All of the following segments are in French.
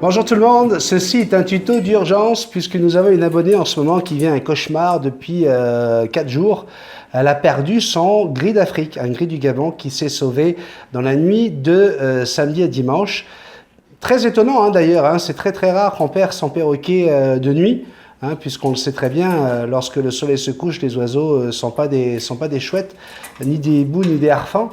Bonjour tout le monde, ceci est un tuto d'urgence puisque nous avons une abonnée en ce moment qui vit un cauchemar depuis 4 jours. Elle a perdu son gris d'Afrique, un gris du Gabon qui s'est sauvé dans la nuit de samedi à dimanche. Très étonnant d'ailleurs, c'est très rare qu'on perd son perroquet de nuit. Puisqu'on le sait très bien, lorsque le soleil se couche, les oiseaux ne sont pas des chouettes, ni des hiboux, ni des harfans.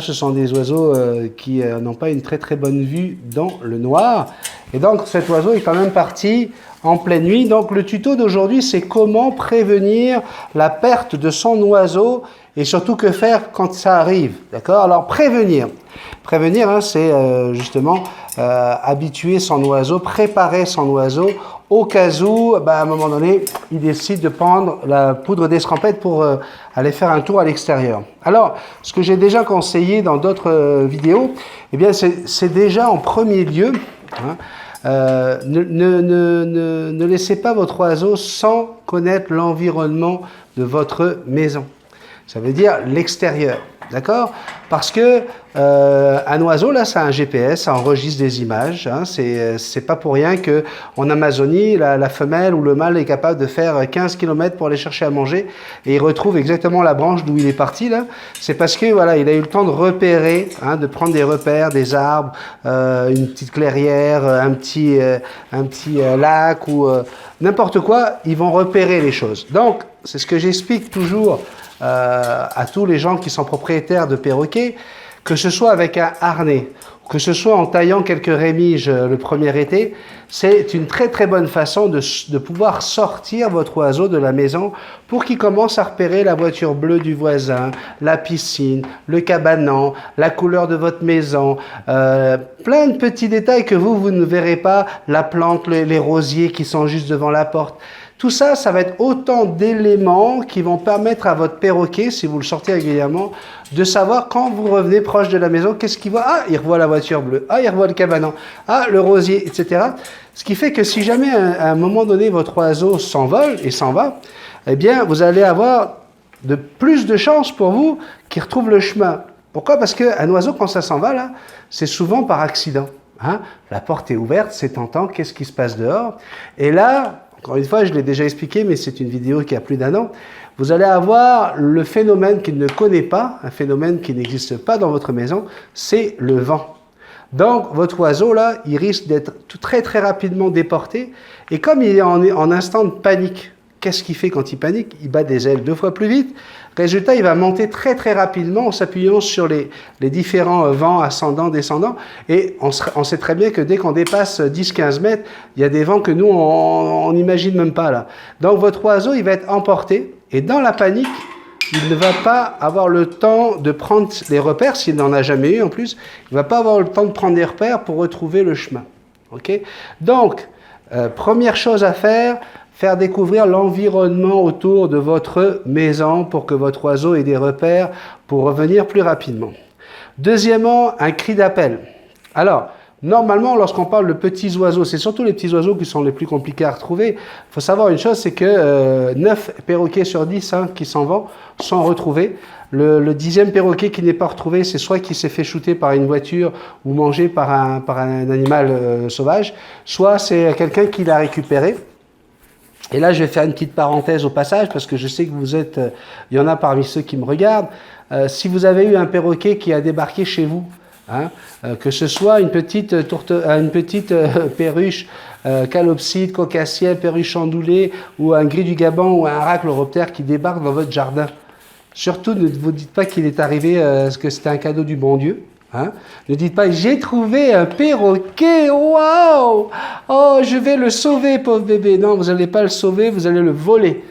Ce sont des oiseaux qui n'ont pas une très bonne vue dans le noir. Et donc cet oiseau est quand même parti en pleine nuit. Donc le tuto d'aujourd'hui, c'est comment prévenir la perte de son oiseau et surtout que faire quand ça arrive. D'accord? Alors prévenir. Prévenir, c'est justement habituer son oiseau, préparer son oiseau au cas où, à un moment donné, il décide de prendre la poudre d'escampette pour aller faire un tour à l'extérieur. Alors, ce que j'ai déjà conseillé dans d'autres vidéos, eh bien, c'est déjà en premier lieu, ne laissez pas votre oiseau sans connaître l'environnement de votre maison. Ça veut dire l'extérieur, d'accord? Parce que un oiseau, là, ça a un GPS, ça enregistre des images. C'est pas pour rien que en Amazonie, la femelle ou le mâle est capable de faire 15 km pour aller chercher à manger et il retrouve exactement la branche d'où il est parti, là. C'est parce que, voilà, il a eu le temps de repérer, de prendre des repères, des arbres, une petite clairière, un petit lac ou n'importe quoi. Ils vont repérer les choses. Donc, c'est ce que j'explique toujours à tous les gens qui sont propriétaires de perroquets, que ce soit avec un harnais, que ce soit en taillant quelques rémiges le premier été, c'est une très bonne façon de pouvoir sortir votre oiseau de la maison pour qu'il commence à repérer la voiture bleue du voisin, la piscine, le cabanon, la couleur de votre maison, plein de petits détails que vous ne verrez pas, la plante, les rosiers qui sont juste devant la porte. Tout ça, ça va être autant d'éléments qui vont permettre à votre perroquet, si vous le sortez régulièrement, de savoir quand vous revenez proche de la maison, qu'est-ce qu'il voit? Ah, il revoit la voiture bleue. Ah, il revoit le cabanon. Ah, le rosier, etc. Ce qui fait que si jamais à un moment donné, votre oiseau s'envole et s'en va, eh bien, vous allez avoir plus de chances pour vous qu'il retrouve le chemin. Pourquoi? Parce qu'un oiseau, quand ça s'en va, là, c'est souvent par accident. La porte est ouverte, c'est tentant, qu'est-ce qui se passe dehors? Et là, encore une fois, je l'ai déjà expliqué, mais c'est une vidéo qui a plus d'1 an. Vous allez avoir le phénomène qu'il ne connaît pas, un phénomène qui n'existe pas dans votre maison, c'est le vent. Donc, votre oiseau, là, il risque d'être très rapidement déporté. Et comme il est en instant de panique, qu'est-ce qu'il fait quand il panique? Il bat des ailes 2 fois plus vite. Résultat, il va monter très rapidement en s'appuyant sur les différents vents ascendants, descendants. Et on sait très bien que dès qu'on dépasse 10-15 mètres, il y a des vents que nous, on n'imagine même pas là. Donc votre oiseau, il va être emporté. Et dans la panique, il ne va pas avoir le temps de prendre les repères, s'il n'en a jamais eu en plus. Il ne va pas avoir le temps de prendre des repères pour retrouver le chemin. Okay? Donc, première chose à faire découvrir l'environnement autour de votre maison pour que votre oiseau ait des repères pour revenir plus rapidement. Deuxièmement, un cri d'appel. Alors, normalement, lorsqu'on parle de petits oiseaux, c'est surtout les petits oiseaux qui sont les plus compliqués à retrouver. Il faut savoir une chose, c'est que 9 perroquets sur 10 qui s'en vont sont retrouvés. Le 10e perroquet qui n'est pas retrouvé, c'est soit qui s'est fait shooter par une voiture ou mangé par un animal sauvage, soit c'est quelqu'un qui l'a récupéré. Et là, je vais faire une petite parenthèse au passage, parce que je sais que vous êtes, il y en a parmi ceux qui me regardent. Si vous avez eu un perroquet qui a débarqué chez vous, que ce soit une petite perruche, calopside, caucasienne, perruche ondulée, ou un gris du Gabon, ou un racleuroptère qui débarque dans votre jardin. Surtout, ne vous dites pas qu'il est arrivé, que c'était un cadeau du bon Dieu. Ne dites pas, j'ai trouvé un perroquet, waouh! Oh, je vais le sauver, pauvre bébé. Non, vous n'allez pas le sauver, vous allez le voler.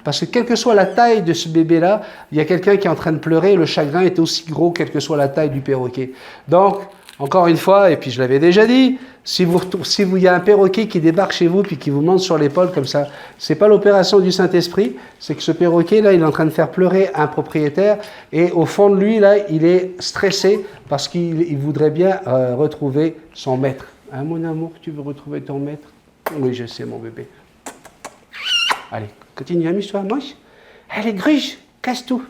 Parce que quelle que soit la taille de ce bébé-là, il y a quelqu'un qui est en train de pleurer et le chagrin est aussi gros quelle que soit la taille du perroquet. Donc, encore une fois, et puis je l'avais déjà dit, si il y a un perroquet qui débarque chez vous puis qui vous monte sur l'épaule comme ça, c'est pas l'opération du Saint-Esprit, c'est que ce perroquet là, il est en train de faire pleurer un propriétaire et au fond de lui là, il est stressé parce qu'il voudrait bien retrouver son maître. Mon amour, tu veux retrouver ton maître? Oui, je sais, mon bébé. Allez, continue, amuse-toi, mange. Allez, gruge, casse tout.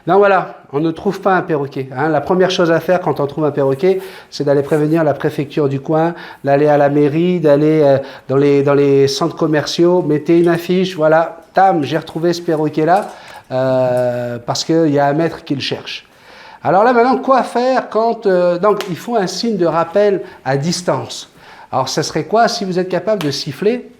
Donc voilà, on ne trouve pas un perroquet. Hein. La première chose à faire quand on trouve un perroquet, c'est d'aller prévenir la préfecture du coin, d'aller à la mairie, d'aller dans les centres commerciaux, mettez une affiche, voilà, tam, j'ai retrouvé ce perroquet-là, parce qu'il y a un maître qui le cherche. Alors là maintenant, quoi faire quand... donc il faut un signe de rappel à distance. Alors ça serait quoi si vous êtes capable de siffler?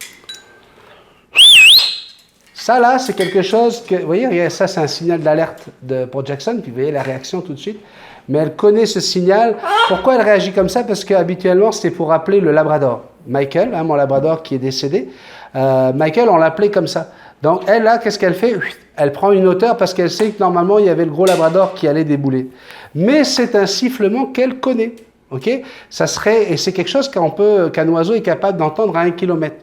Ça là, c'est quelque chose que, vous voyez, ça c'est un signal d'alerte pour Jackson, puis vous voyez la réaction tout de suite. Mais elle connaît ce signal. Pourquoi elle réagit comme ça? Parce qu'habituellement, c'était pour rappeler le labrador. Michael, hein, mon labrador qui est décédé, Michael, on l'appelait comme ça. Donc elle là, qu'est-ce qu'elle fait? Elle prend une hauteur parce qu'elle sait que normalement, il y avait le gros labrador qui allait débouler. Mais c'est un sifflement qu'elle connaît. Ok? Ça serait, et c'est quelque chose qu'un oiseau est capable d'entendre à 1 kilomètre.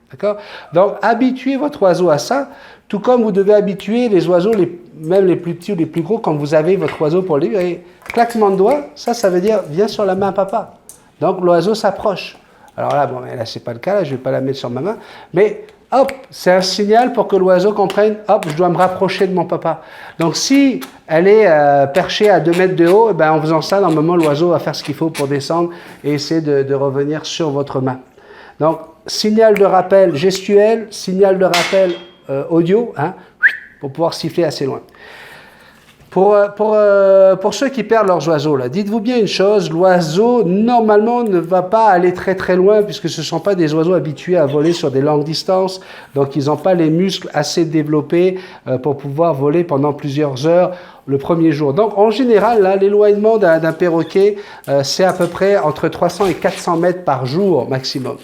D'accord? Donc, habituez votre oiseau à ça, tout comme vous devez habituer les oiseaux, même les plus petits ou les plus gros, quand vous avez votre oiseau pour le livrer. Claquement de doigts, ça veut dire, viens sur la main, papa. Donc, l'oiseau s'approche. Alors là, bon, là, c'est pas le cas, là, je vais pas la mettre sur ma main, mais hop, c'est un signal pour que l'oiseau comprenne, hop, je dois me rapprocher de mon papa. Donc, si elle est perchée à 2 mètres de haut, eh ben, en faisant ça, normalement, l'oiseau va faire ce qu'il faut pour descendre et essayer de revenir sur votre main. Donc, signal de rappel gestuel, signal de rappel audio, hein, pour pouvoir siffler assez loin. Pour ceux qui perdent leurs oiseaux, là, dites-vous bien une chose, l'oiseau, normalement, ne va pas aller très très loin, puisque ce ne sont pas des oiseaux habitués à voler sur des longues distances, donc ils n'ont pas les muscles assez développés pour pouvoir voler pendant plusieurs heures le premier jour. Donc, en général, là, l'éloignement d'un perroquet, c'est à peu près entre 300 et 400 mètres par jour maximum.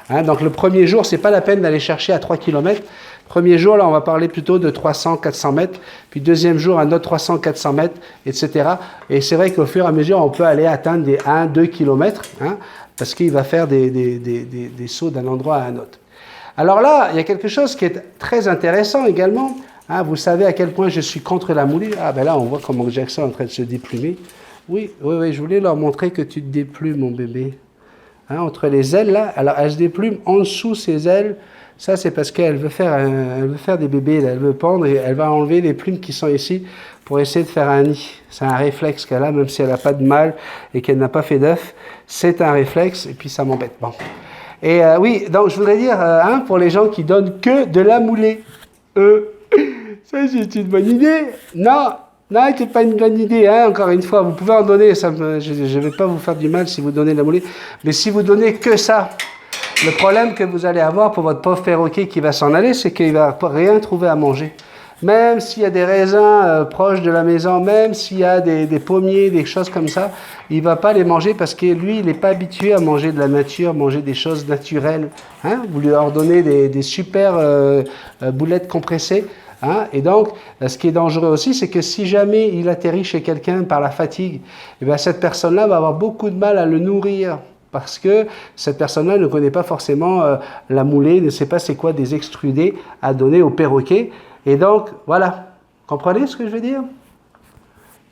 Hein, donc le premier jour, c'est pas la peine d'aller chercher à 3 km. Premier jour, là, on va parler plutôt de 300-400 mètres. Puis deuxième jour, un autre 300-400 mètres, etc. Et c'est vrai qu'au fur et à mesure, on peut aller atteindre des 1-2 km, hein, parce qu'il va faire des sauts d'un endroit à un autre. Alors là, il y a quelque chose qui est très intéressant également. Hein, vous savez à quel point je suis contre la moulée. Ah ben là, on voit comment Jackson est en train de se déplumer. Oui, je voulais leur montrer que tu te déplumes, mon bébé. Hein, entre les ailes là, alors elle se déplume en dessous ses ailes, ça c'est parce qu'elle veut faire des bébés, là. Elle veut pendre et elle va enlever les plumes qui sont ici pour essayer de faire un nid. C'est un réflexe qu'elle a, même si elle n'a pas de mâle et qu'elle n'a pas fait d'œuf, c'est un réflexe et puis ça m'embête. Bon. Et oui, donc je voudrais dire, hein, pour les gens qui donnent que de la moulée, ça c'est une bonne idée. Non, c'est pas une bonne idée, hein, encore une fois, vous pouvez en donner, je ne vais pas vous faire du mal si vous donnez de la moulée, mais si vous donnez que ça, le problème que vous allez avoir pour votre pauvre perroquet qui va s'en aller, c'est qu'il ne va rien trouver à manger. Même s'il y a des raisins proches de la maison, même s'il y a des pommiers, des choses comme ça, il ne va pas les manger parce que lui, il n'est pas habitué à manger de la nature, manger des choses naturelles. Hein? Vous lui leur donnez des super boulettes compressées. Hein? Et donc, ce qui est dangereux aussi, c'est que si jamais il atterrit chez quelqu'un par la fatigue, eh bien, cette personne-là va avoir beaucoup de mal à le nourrir parce que cette personne-là ne connaît pas forcément la moulée, ne sait pas c'est quoi des extrudés à donner au perroquet. Et donc, voilà. Comprenez ce que je veux dire?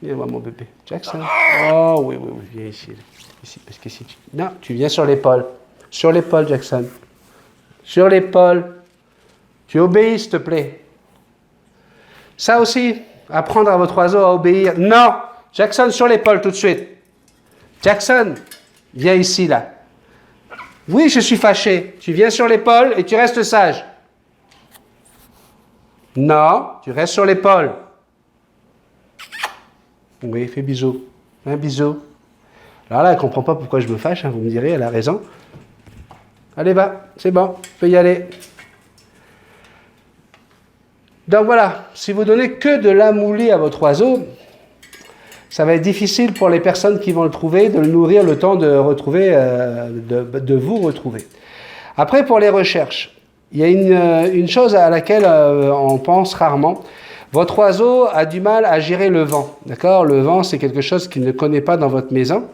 Viens voir mon bébé. Jackson. Oh, oui, viens ici. Ici, parce que si tu... Non, tu viens sur l'épaule. Sur l'épaule, Jackson. Sur l'épaule. Tu obéis, s'il te plaît. Ça aussi, apprendre à votre oiseau à obéir. Non! Jackson, sur l'épaule tout de suite. Jackson, viens ici, là. Oui, je suis fâché. Tu viens sur l'épaule et tu restes sage. Non, tu restes sur l'épaule. Oui, fais bisou. Un bisou. Alors là, elle ne comprend pas pourquoi je me fâche, hein, vous me direz, elle a raison. Allez, va, c'est bon, tu peux y aller. Donc voilà, si vous donnez que de la moulée à votre oiseau, ça va être difficile pour les personnes qui vont le trouver de le nourrir le temps de retrouver, de vous retrouver. Après, pour les recherches, il y a une chose à laquelle on pense rarement. Votre oiseau a du mal à gérer le vent, d'accord? Le vent, c'est quelque chose qu'il ne connaît pas dans votre maison,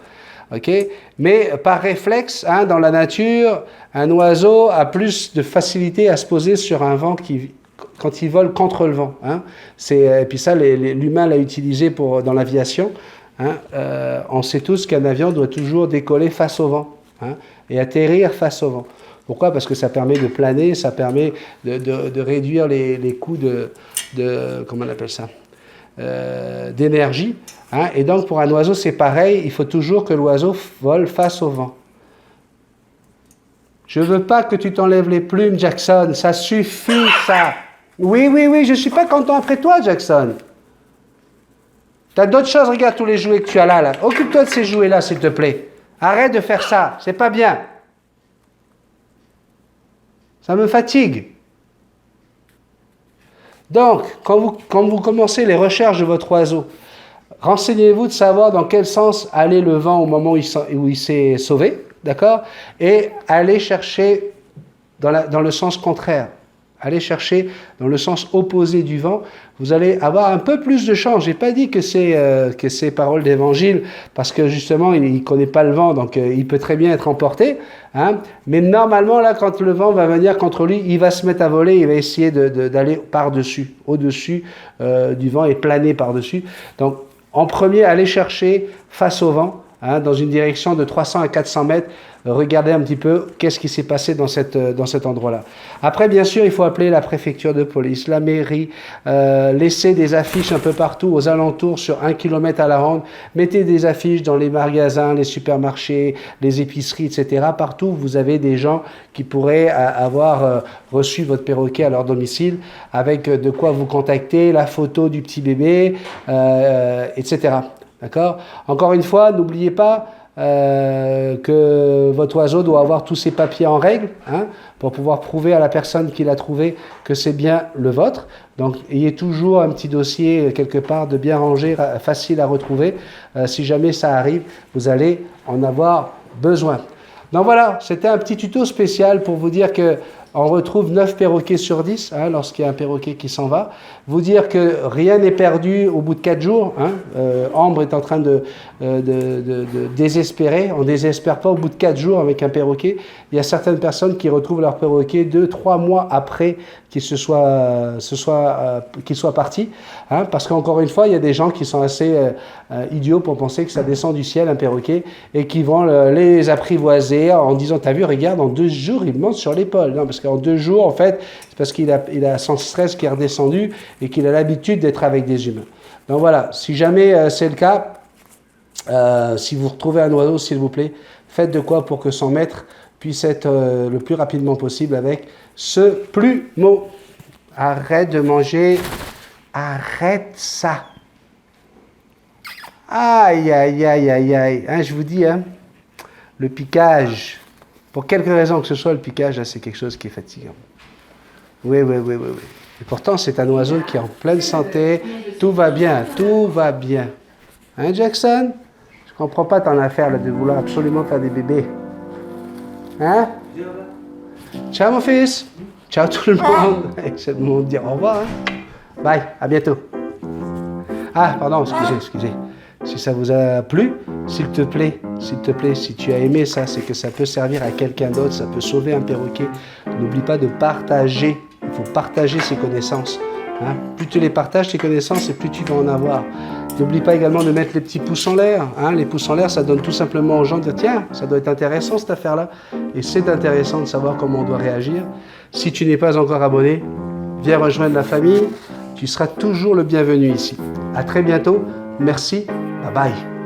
ok? Mais par réflexe, hein, dans la nature, un oiseau a plus de facilité à se poser sur un vent quand il vole contre le vent. Hein. Et puis ça, l'humain l'a utilisé dans l'aviation. Hein. On sait tous qu'un avion doit toujours décoller face au vent, hein, et atterrir face au vent. Pourquoi? Parce que ça permet de planer, ça permet de réduire les coûts comment on appelle ça, d'énergie. Hein, et donc pour un oiseau, c'est pareil, il faut toujours que l'oiseau vole face au vent. Je ne veux pas que tu t'enlèves les plumes, Jackson, ça suffit ça. Oui, je ne suis pas content après toi, Jackson. Tu as d'autres choses, regarde tous les jouets que tu as là. Occupe-toi de ces jouets-là, s'il te plaît. Arrête de faire ça, c'est pas bien. Ça me fatigue. Donc, quand vous commencez les recherches de votre oiseau, renseignez-vous de savoir dans quel sens allait le vent au moment où il s'est sauvé, d'accord? Et allez chercher dans le sens contraire. Allez chercher dans le sens opposé du vent. Vous allez avoir un peu plus de chance. Je n'ai pas dit que c'est parole d'évangile, parce que justement, il ne connaît pas le vent, donc il peut très bien être emporté. Hein. Mais normalement, là, quand le vent va venir contre lui, il va se mettre à voler, il va essayer d'aller par-dessus, au-dessus du vent et planer par-dessus. Donc, en premier, allez chercher face au vent, hein, dans une direction de 300 à 400 mètres. Regardez un petit peu qu'est-ce qui s'est passé dans cet endroit-là. Après, bien sûr, il faut appeler la préfecture de police, la mairie, laisser des affiches un peu partout aux alentours sur 1 km à la ronde. Mettez des affiches dans les magasins, les supermarchés, les épiceries, etc. Partout, vous avez des gens qui pourraient avoir reçu votre perroquet à leur domicile, avec de quoi vous contacter, la photo du petit bébé, etc. D'accord ? Encore une fois, n'oubliez pas que votre oiseau doit avoir tous ses papiers en règle, hein, pour pouvoir prouver à la personne qui l'a trouvé que c'est bien le vôtre. Donc, ayez toujours un petit dossier quelque part de bien rangé, facile à retrouver. Si jamais ça arrive, vous allez en avoir besoin. Donc voilà, c'était un petit tuto spécial pour vous dire que on retrouve 9 perroquets sur 10, hein, lorsqu'il y a un perroquet qui s'en va. Vous dire que rien n'est perdu au bout de 4 jours. Hein. Ambre est en train de désespérer. On ne désespère pas au bout de 4 jours avec un perroquet. Il y a certaines personnes qui retrouvent leur perroquet 2-3 mois après qu'il soit parti. Hein, parce qu'encore une fois, il y a des gens qui sont assez idiots pour penser que ça descend du ciel, un perroquet, et qui vont les apprivoiser en disant, t'as vu, regarde, en 2 jours, il monte sur l'épaule. Non, parce qu'en 2 jours, en fait, c'est parce qu'il a son stress qui est redescendu et qu'il a l'habitude d'être avec des humains. Donc voilà, si jamais c'est le cas, si vous retrouvez un oiseau, s'il vous plaît, faites de quoi pour que son maître puisse être le plus rapidement possible avec ce plumeau. Arrête de manger, arrête ça. Aïe, aïe, aïe, aïe, aïe. Hein, je vous dis, hein, le piquage, pour quelque raison que ce soit, le piquage, c'est quelque chose qui est fatigant. Oui. Et pourtant, c'est un oiseau qui est en pleine santé, tout va bien, tout va bien. Hein, Jackson? Je comprends pas ton affaire là, de vouloir absolument faire des bébés. Hein? Ciao mon fils. Ciao tout le monde. C'est le moment de dire au revoir. Hein? Bye, à bientôt. Ah, pardon, excusez. Si ça vous a plu, s'il te plaît, si tu as aimé ça, c'est que ça peut servir à quelqu'un d'autre, ça peut sauver un perroquet. N'oublie pas de partager. Il faut partager ses connaissances. Hein? Plus tu les partages, tes connaissances, et plus tu vas en avoir. N'oublie pas également de mettre les petits pouces en l'air. Hein? Les pouces en l'air, ça donne tout simplement aux gens de dire, tiens, ça doit être intéressant cette affaire-là. Et c'est intéressant de savoir comment on doit réagir. Si tu n'es pas encore abonné, viens rejoindre la famille. Tu seras toujours le bienvenu ici. À très bientôt. Merci. Bye bye.